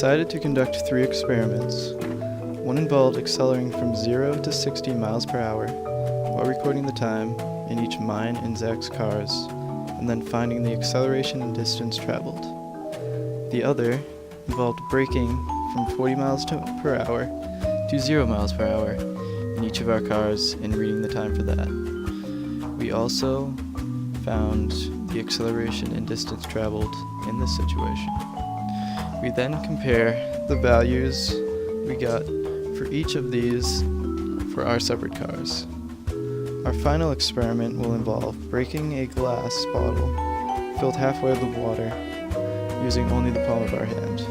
decided to conduct 3 experiments. One involved accelerating from 0 to 60 miles per hour while recording the time in each mine and Zach's cars, and then finding the acceleration and distance traveled. The other involved braking from 40 miles per hour to 0 miles per hour in each of our cars and reading the time for that. We also found the acceleration and distance traveled in this situation. We then compare the values we got for each of these for our separate cars. Our final experiment will involve breaking a glass bottle filled halfway with water using only the palm of our hand.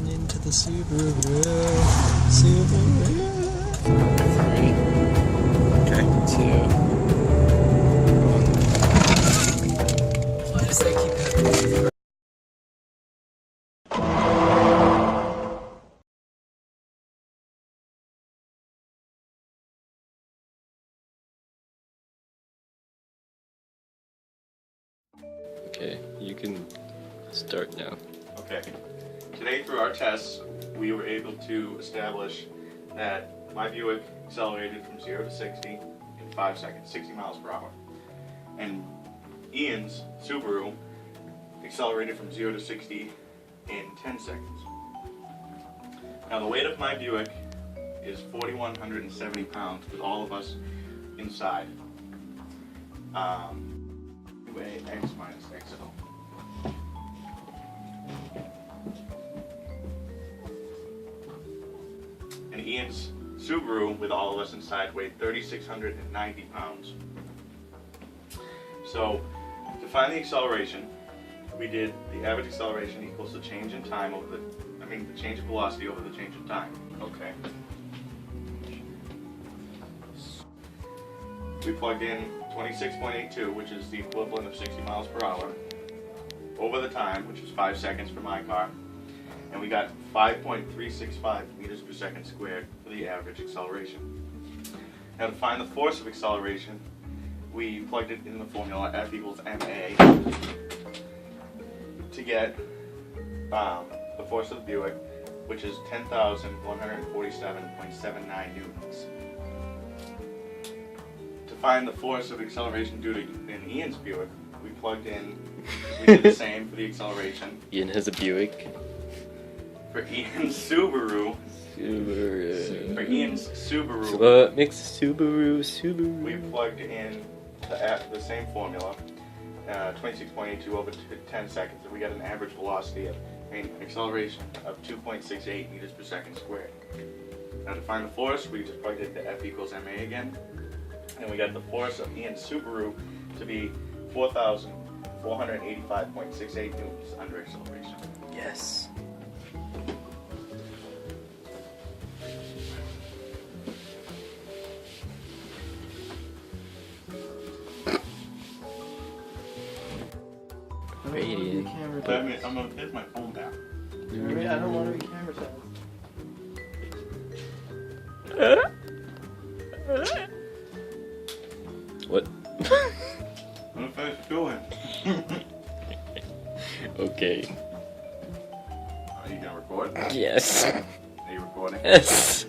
Into the Subaru. Three. Okay. 2. Why does that keep happening? Okay, you can start now. Okay. Today, through our tests, we were able to establish that my Buick accelerated from 0 to 60 in 5 seconds, 60 miles per hour. And Ian's Subaru accelerated from 0 to 60 in 10 seconds. Now, the weight of my Buick is 4,170 pounds with all of us inside. We weigh X minus XL. And Ian's Subaru, with all of us inside, weighed 3,690 pounds. So, to find the acceleration, we did the average acceleration equals the change in time over the change of velocity over the change in time. Okay. We plugged in 26.82, which is the equivalent of 60 miles per hour, over the time, which is 5 seconds for my car. And we got 5.365 meters per second squared for the average acceleration. Now, to find the force of acceleration, we plugged it in the formula F equals ma to get the force of the Buick, which is 10,147.79 newtons. To find the force of acceleration due to in Ian's Buick, we did the same for the acceleration. Ian has a Buick. For Ian's Subaru. For Ian's Subaru. So what makes Subaru? We plugged in the same formula, 26.82 over 10 seconds, and we got an average velocity acceleration of 2.68 meters per second squared. Now, to find the force, we just plugged in the F equals ma again, and we got the force of Ian's Subaru to be 4,000. 485.68 newtons under acceleration. Yes. Radiant. I'm gonna hit my phone back. I don't want to be camera shy. What? I'm gonna finish doing. Okay. Are you gonna record? Yes. Are you recording? Yes.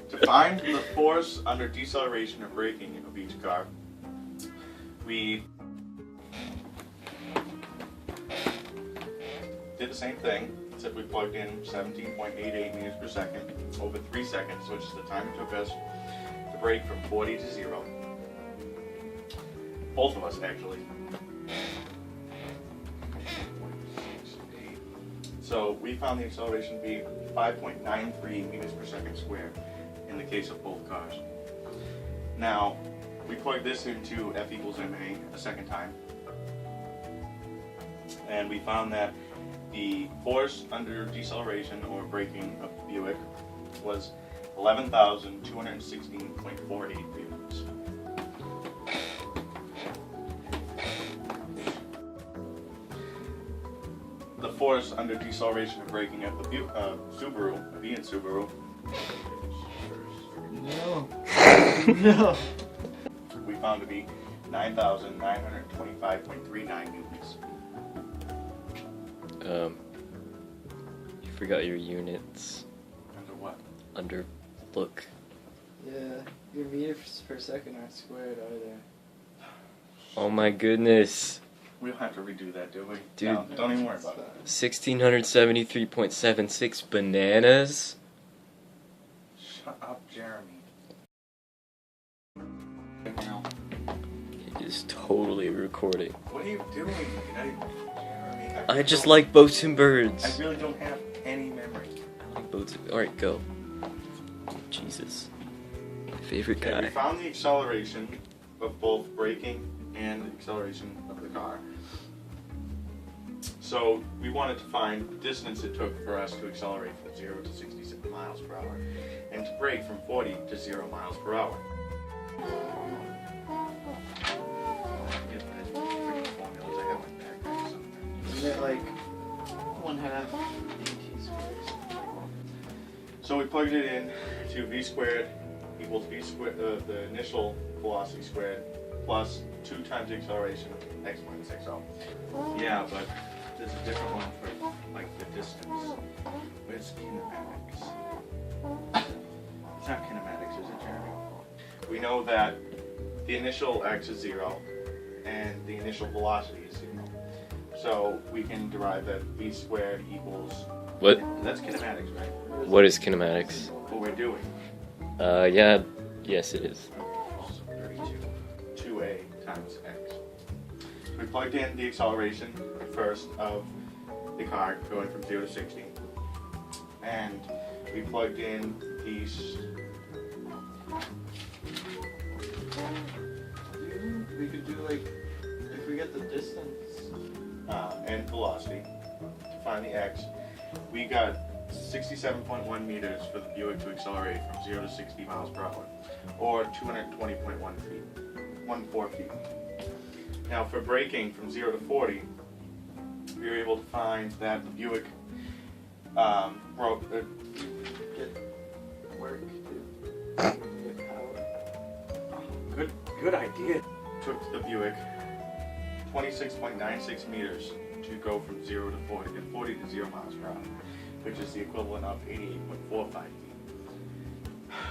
To find the force under deceleration or braking of each car, we did the same thing, except we plugged in 17.88 meters per second over 3 seconds, which is the time it took us to brake from 40 to 0. Both of us, actually. So we found the acceleration to be 5.93 meters per second squared in the case of both cars. Now, we plugged this into F equals ma a second time, and we found that the force under deceleration or braking of the Buick was 11,216.48 newtons. The force under deceleration or braking of the Subaru, No. No. we found to be 9,925.39 newtons. You forgot your units. Under what? Under, look. Yeah, your meters per second aren't squared either. Oh my goodness. We don't have to redo that, do we? Dude. No, don't even worry about it. 1,673.76 bananas? Shut up, Jeremy. Now, It is totally recording. what are you doing? Jeremy, I just like boats and I birds. really don't have any memory. I like boats. Alright, go. Jesus. My favorite Okay, we guy. found the acceleration of both braking and the acceleration of the car. So we wanted to find the distance it took for us to accelerate from 0 to 67 miles per hour and to brake from 40 to 0 miles per hour. Get the freaking formulas. I have my backpack somewhere. Isn't it like 1/2 AT squares? So we plugged it in to v squared equals v squared, the initial velocity squared, plus 2 times the acceleration, x minus xl. Yeah, but there's a different one for like the distance. Where's kinematics? It's not kinematics, is it, Jeremy? We know that the initial x is 0 and the initial velocity is 0. So we can derive that v squared equals... What? That's kinematics, right? What is kinematics? What we're doing. Yeah. Yes, it is. 32. 2a times x. So we plugged in the acceleration first of the car going from 0 to 60. And we plugged in these... We could do like, if we get the distance. and velocity to find the x. We got 67.1 meters for the Buick to accelerate from 0 to 60 miles per hour, or 220.14 feet. Now for braking from 0 to 40, we were able to find that the Buick broke... Get work, dude. Get power. Good idea. Took the Buick 26.96 meters to go from 0 to 40 and 40 to 0 miles per hour, which is the equivalent of 88.45 feet.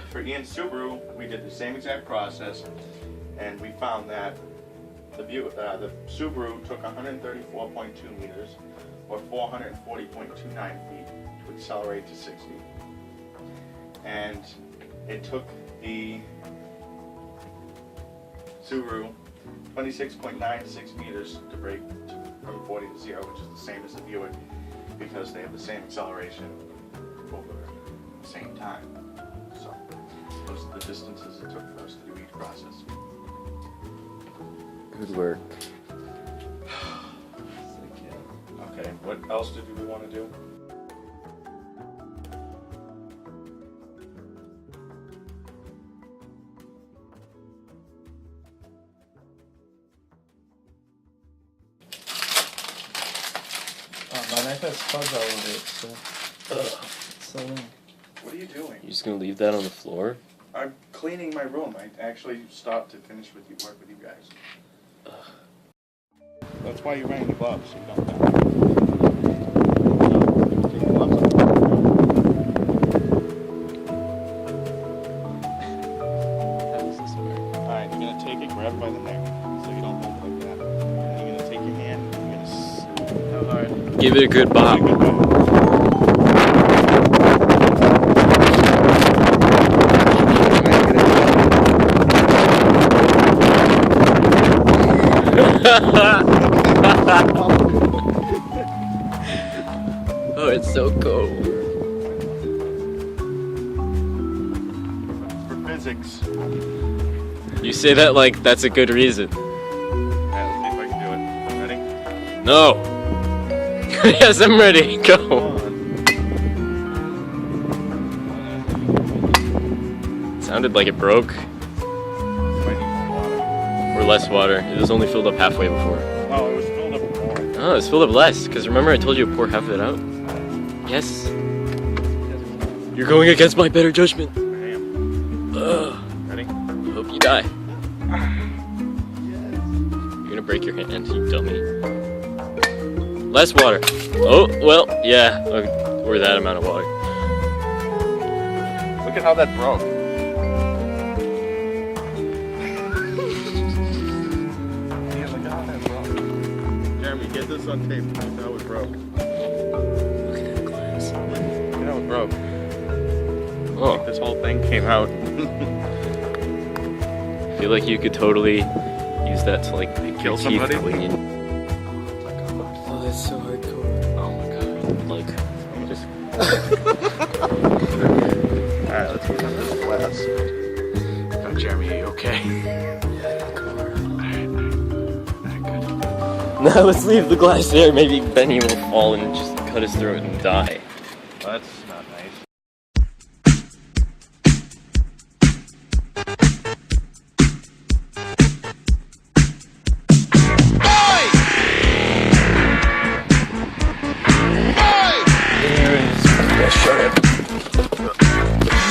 For Ian's Subaru, we did the same exact process, and we found that the Subaru took 134.2 meters, or 440.29 feet, to accelerate to 60. And it took the Subaru 26.96 meters to brake from 40 to 0, which is the same as the Buick, because they have the same acceleration over the same time. So those are the distances it took for us to do each process. Good work. Okay, what else did we want to do? Oh, my knife has fuzz all over it, so it's so lame. What are you doing? You're just gonna leave that on the floor? I'm cleaning my room. I actually stopped to finish with you, work with you guys. That's why you're wearing the gloves, so you don't die. Take the gloves off. How does this work? Alright, you're gonna take it, grab it by the neck, so you don't hold it like that. And then you're gonna take your hand, and you're gonna How hard? Give it a good bop. Oh, it's so cold. For physics. You say that like that's a good reason. Alright, let's see if I can do it. Ready? No. Yes, I'm ready. Go. Sounded like it broke. Might need more water. Or less water. It was only filled up halfway before. Oh, it was filled up with more. Oh, it's filled up less. Because remember I told you to pour half of it out? Yes. You're going against my better judgment. I am. Ugh. Ready? I hope you die. You're gonna break your hand, you dummy. Less water. Oh, well, yeah. Or that amount of water. Look at how that broke. Yeah, look at how that broke. Jeremy, get this on tape. Look how it broke. Look at that glass. Look how it broke. Oh, This whole thing came out. I feel like you could totally use that to like Kill your teeth somebody? clean. Oh, that's so hardcore. Oh my god. Like, you just. Alright, let's get another glass. Oh, Jeremy, are you okay? No, let's leave the glass there. Maybe Benny will fall and just cut his throat and die. That's not nice.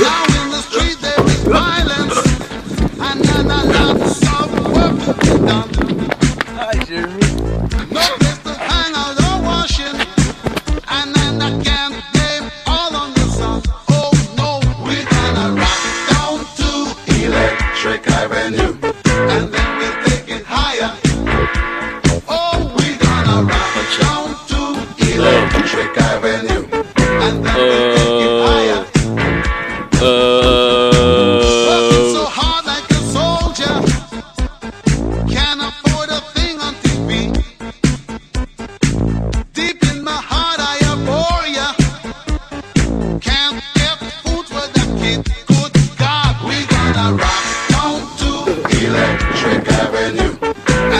Now in the street there is violence, and then a lot of work to be done. Hi, Jeremy. No place to hang out or washing, and then I can't blame all on the sun. Oh no, we're gonna rock down to Electric Avenue, and then we'll take it higher. Oh, we're gonna rock down to Electric Avenue, and then we'll take it higher. Working so hard like a soldier, can't afford a thing on TV. Deep in my heart I abhor ya. Can't get food for the kid. Good God, we gonna rock down to Electric Avenue. I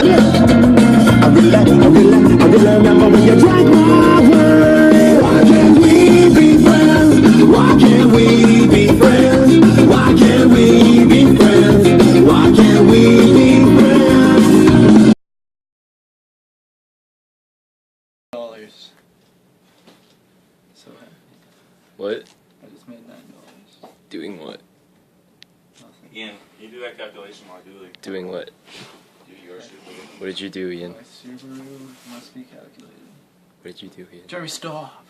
will remember when you drank my word. Why can't we be friends? Why can't we be friends? Why can't we be friends? Why can't we be friends? $9. So happy. What? I just made $9. Doing what? Nothing. Ian, you do that calculation while I do the Doing what? do yours. What did you do, Ian? My Subaru must be calculated. What did you do, Ian? Jeremy, stop!